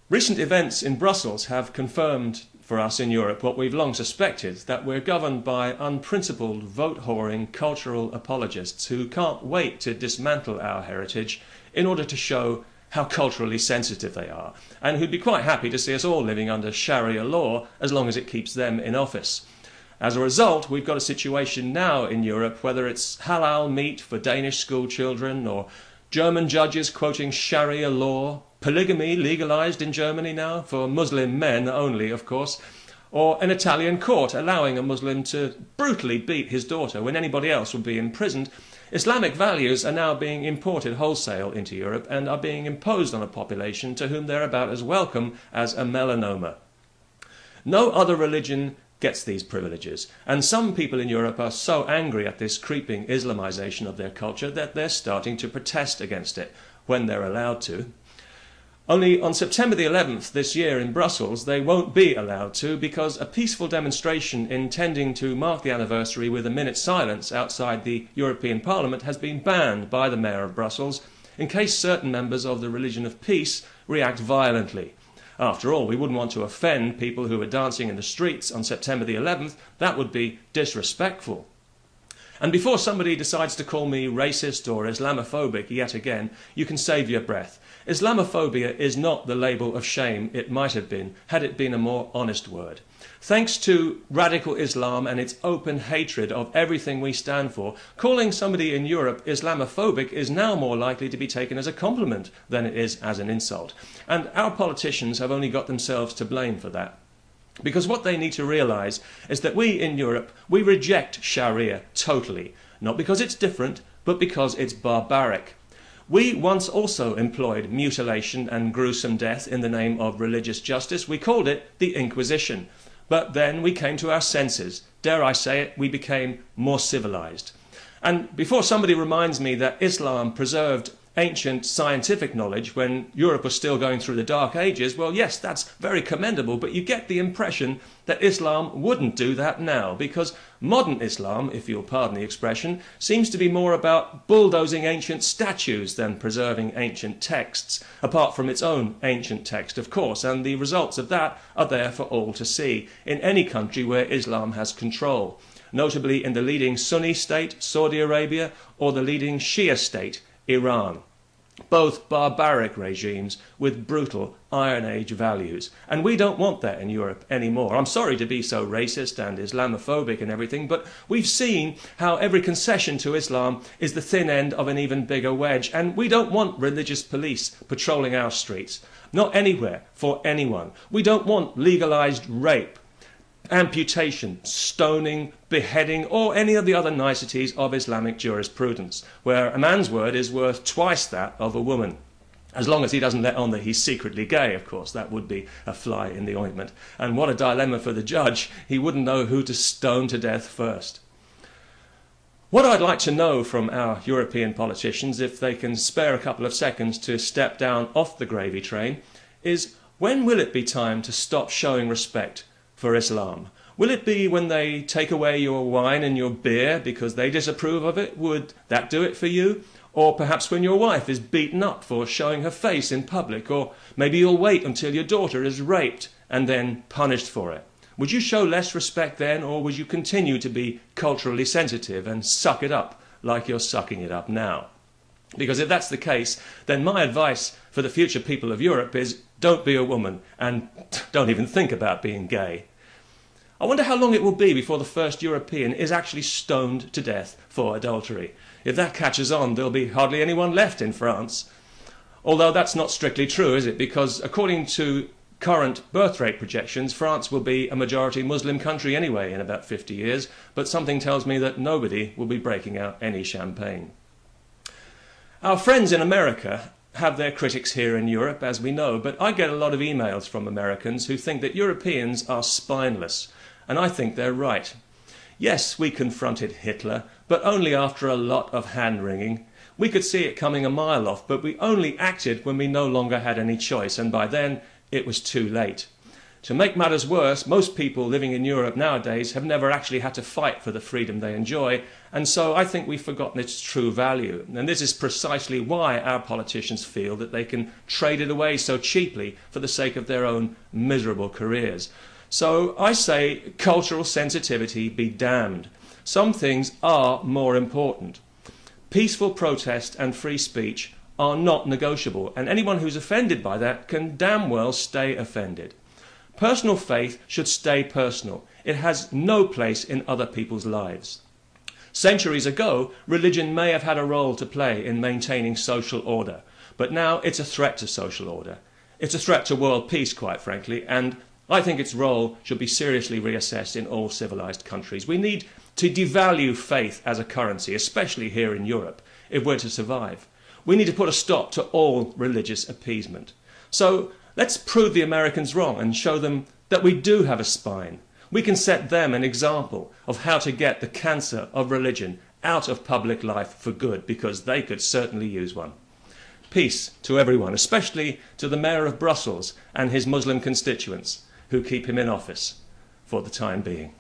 Recent events in Brussels have confirmed for us in Europe what we've long suspected, that we're governed by unprincipled, vote-whoring cultural apologists who can't wait to dismantle our heritage in order to show how culturally sensitive they are, and who'd be quite happy to see us all living under Sharia law as long as it keeps them in office. As a result, we've got a situation now in Europe, whether it's halal meat for Danish school children, or German judges quoting Sharia law, polygamy legalized in Germany now, for Muslim men only, of course, or an Italian court allowing a Muslim to brutally beat his daughter when anybody else would be imprisoned. Islamic values are now being imported wholesale into Europe and are being imposed on a population to whom they're about as welcome as a melanoma. No other religion gets these privileges, and some people in Europe are so angry at this creeping Islamization of their culture that they're starting to protest against it when they're allowed to. Only on September the 11th this year in Brussels they won't be allowed to, because a peaceful demonstration intending to mark the anniversary with a minute's silence outside the European Parliament has been banned by the Mayor of Brussels in case certain members of the religion of peace react violently. After all, we wouldn't want to offend people who were dancing in the streets on September the 11th. That would be disrespectful. And before somebody decides to call me racist or Islamophobic yet again, you can save your breath. Islamophobia is not the label of shame it might have been, had it been a more honest word. Thanks to radical Islam and its open hatred of everything we stand for, calling somebody in Europe Islamophobic is now more likely to be taken as a compliment than it is as an insult. And our politicians have only got themselves to blame for that. Because what they need to realise is that we in Europe, we reject Sharia totally, not because it's different, but because it's barbaric. We once also employed mutilation and gruesome death in the name of religious justice. We called it the Inquisition. But then we came to our senses. Dare I say it, we became more civilised. And before somebody reminds me that Islam preserved ancient scientific knowledge when Europe was still going through the Dark Ages, well, yes, that's very commendable, but you get the impression that Islam wouldn't do that now, because modern Islam, if you'll pardon the expression, seems to be more about bulldozing ancient statues than preserving ancient texts, apart from its own ancient text, of course, and the results of that are there for all to see in any country where Islam has control, notably in the leading Sunni state, Saudi Arabia, or the leading Shia state, Iran. Both barbaric regimes with brutal Iron Age values. And we don't want that in Europe anymore. I'm sorry to be so racist and Islamophobic and everything, but we've seen how every concession to Islam is the thin end of an even bigger wedge. And we don't want religious police patrolling our streets. Not anywhere, for anyone. We don't want legalised rape, amputation, stoning, beheading, or any of the other niceties of Islamic jurisprudence, where a man's word is worth twice that of a woman. As long as he doesn't let on that he's secretly gay, of course, that would be a fly in the ointment. And what a dilemma for the judge. He wouldn't know who to stone to death first. What I'd like to know from our European politicians, if they can spare a couple of seconds to step down off the gravy train, is when will it be time to stop showing respect for Islam? Will it be when they take away your wine and your beer because they disapprove of it? Would that do it for you? Or perhaps when your wife is beaten up for showing her face in public, or maybe you'll wait until your daughter is raped and then punished for it. Would you show less respect then, or would you continue to be culturally sensitive and suck it up like you're sucking it up now? Because if that's the case, then my advice for the future people of Europe is don't be a woman and don't even think about being gay. I wonder how long it will be before the first European is actually stoned to death for adultery. If that catches on, there'll be hardly anyone left in France. Although that's not strictly true, is it? Because according to current birth rate projections, France will be a majority Muslim country anyway in about 50 years, but something tells me that nobody will be breaking out any champagne. Our friends in America have their critics here in Europe, as we know, but I get a lot of emails from Americans who think that Europeans are spineless, and I think they're right. Yes, we confronted Hitler, but only after a lot of hand-wringing. We could see it coming a mile off, but we only acted when we no longer had any choice, and by then it was too late. To make matters worse, most people living in Europe nowadays have never actually had to fight for the freedom they enjoy, and so I think we've forgotten its true value. And this is precisely why our politicians feel that they can trade it away so cheaply for the sake of their own miserable careers. So I say cultural sensitivity be damned. Some things are more important. Peaceful protest and free speech are not negotiable, and anyone who's offended by that can damn well stay offended. Personal faith should stay personal. It has no place in other people's lives. Centuries ago, religion may have had a role to play in maintaining social order, but now it's a threat to social order. It's a threat to world peace, quite frankly, and I think its role should be seriously reassessed in all civilized countries. We need to devalue faith as a currency, especially here in Europe, if we're to survive. We need to put a stop to all religious appeasement. So let's prove the Americans wrong and show them that we do have a spine. We can set them an example of how to get the cancer of religion out of public life for good, because they could certainly use one. Peace to everyone, especially to the Mayor of Brussels and his Muslim constituents who keep him in office for the time being.